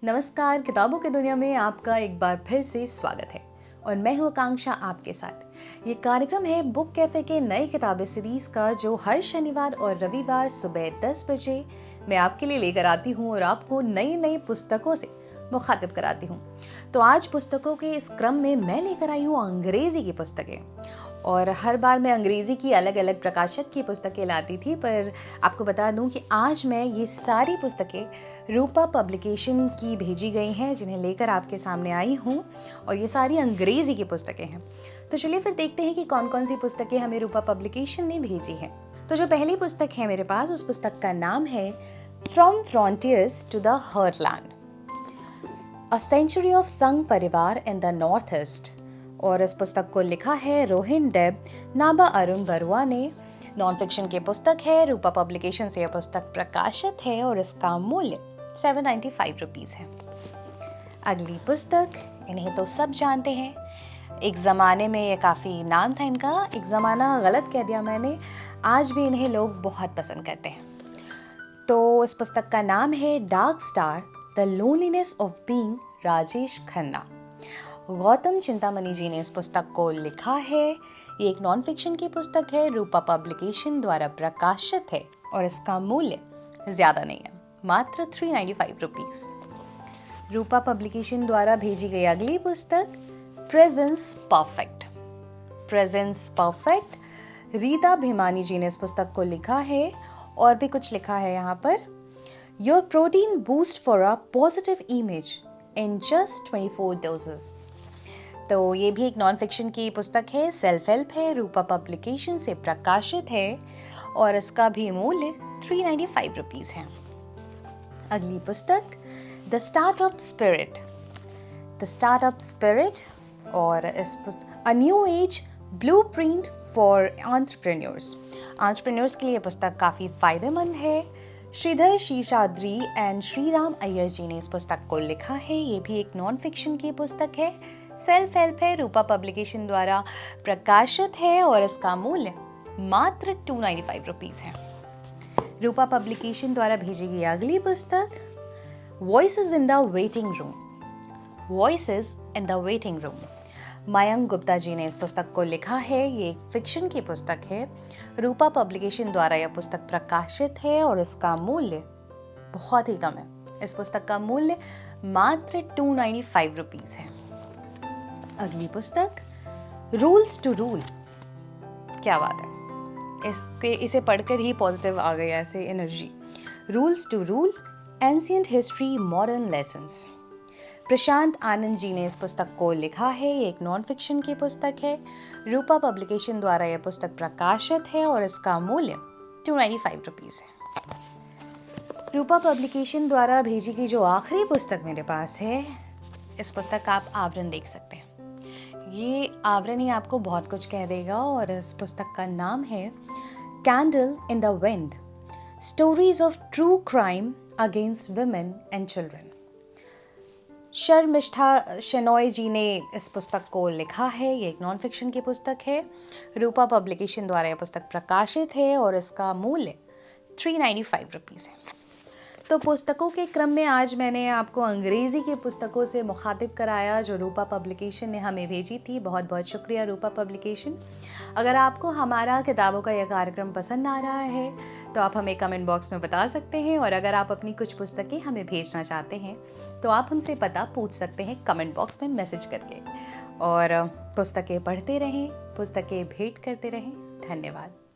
नमस्कार, किताबों की दुनिया में आपका एक बार फिर से स्वागत है और मैं हूँ आकांक्षा आपके साथ। ये कार्यक्रम है बुक कैफे के नए किताबें सीरीज का, जो हर शनिवार और रविवार सुबह 10 बजे मैं आपके लिए लेकर आती हूँ और आपको नई नई पुस्तकों से मुखातिब कराती हूँ। तो आज पुस्तकों के इस क्रम में मैं लेकर आई हूँ अंग्रेजी की पुस्तकें, और हर बार मैं अंग्रेजी की अलग अलग प्रकाशक की पुस्तकें लाती थी, पर आपको बता दूं कि आज मैं ये सारी पुस्तकें रूपा पब्लिकेशन की भेजी गई हैं, जिन्हें लेकर आपके सामने आई हूँ, और ये सारी अंग्रेजी की पुस्तकें हैं। तो चलिए फिर देखते हैं कि कौन कौन सी पुस्तकें हमें रूपा पब्लिकेशन ने भेजी हैं। तो जो पहली पुस्तक है मेरे पास, उस पुस्तक का नाम है from frontiers to the heartland, a century of Sangh Parivar in the north east. और इस पुस्तक को लिखा है रोहिन डेब नाबा अरुण बरुआ ने। नॉन फिक्शन की पुस्तक है, रूपा पब्लिकेशन से यह पुस्तक प्रकाशित है और इसका मूल्य 795 रुपीज़ है। अगली पुस्तक, इन्हें तो सब जानते हैं, एक ज़माने में ये काफ़ी नाम था इनका, एक ज़माना गलत कह दिया मैंने, आज भी इन्हें लोग बहुत पसंद करते हैं। तो इस पुस्तक का नाम है dark star, the loneliness of being, Rajesh Khanna. Gautam Chintamani ji ने इस पुस्तक को लिखा है। ये एक नॉन फिक्शन की पुस्तक है, रूपा पब्लिकेशन द्वारा प्रकाशित है और इसका मूल्य ज़्यादा नहीं है, मात्र 395 रुपीज़। रूपा पब्लिकेशन द्वारा भेजी गई अगली पुस्तक presence perfect. Presence perfect, Rita Bhimani ji ने इस पुस्तक को लिखा है, और भी कुछ लिखा है यहाँ पर, your protein boost for a positive image in just 24 doses. तो ये भी एक नॉन फिक्शन की पुस्तक है, सेल्फ हेल्प है, रूपा पब्लिकेशन से प्रकाशित है और इसका भी मूल्य 395 रुपीज़ है। अगली पुस्तक the startup spirit. The startup spirit, और इस पुस्तक a new age blueprint for entrepreneurs. Entrepreneurs के लिए पुस्तक काफ़ी फायदेमंद है। श्रीधर शीशाद्री एंड श्रीराम अय्यर जी ने इस पुस्तक को लिखा है। ये भी एक नॉन फिक्शन की पुस्तक है, सेल्फ हेल्प है, रूपा पब्लिकेशन द्वारा प्रकाशित है और इसका मूल्य मात्र 295 रुपीज़ है। रूपा पब्लिकेशन द्वारा भेजी गई अगली पुस्तक voices in the waiting room. Voices in the waiting room, Mayank Gupta ji ने इस पुस्तक को लिखा है। ये एक फिक्शन की पुस्तक है, रूपा पब्लिकेशन द्वारा यह पुस्तक प्रकाशित है और इसका मूल्य बहुत ही कम है। इस पुस्तक का मूल्य मात्र 295 रुपीज़ है। अगली पुस्तक रूल्स टू रूल। क्या बात है, इसे पढ़कर ही पॉजिटिव आ गई ऐसे energy. Rules to rule, ancient history modern lessons. Prashant Anand ji ने इस पुस्तक को लिखा है। ये एक नॉन फिक्शन की पुस्तक है, रूपा पब्लिकेशन द्वारा यह पुस्तक प्रकाशित है और इसका मूल्य 295 रुपीज़ है। रूपा पब्लिकेशन द्वारा भेजी गई जो आखिरी पुस्तक मेरे पास है, इस पुस्तक का आप आवरण देख सकते हैं। ये आवरण ही आपको बहुत कुछ कह देगा, और इस पुस्तक का नाम है candle in the wind, stories of true crime against women and children. Sharmistha Shenoy ji ने इस पुस्तक को लिखा है। ये एक नॉन फिक्शन की पुस्तक है, रूपा पब्लिकेशन द्वारा यह पुस्तक प्रकाशित है और इसका मूल्य 395 रुपीज़ है। तो पुस्तकों के क्रम में आज मैंने आपको अंग्रेज़ी की पुस्तकों से मुखातिब कराया, जो रूपा पब्लिकेशन ने हमें भेजी थी। बहुत बहुत शुक्रिया रूपा पब्लिकेशन। अगर आपको हमारा किताबों का यह कार्यक्रम पसंद आ रहा है तो आप हमें कमेंट बॉक्स में बता सकते हैं, और अगर आप अपनी कुछ पुस्तकें हमें भेजना चाहते हैं तो आप हमसे पता पूछ सकते हैं कमेंट बॉक्स में मैसेज करके। और पुस्तकें पढ़ते रहें, पुस्तकें भेंट करते रहें। धन्यवाद।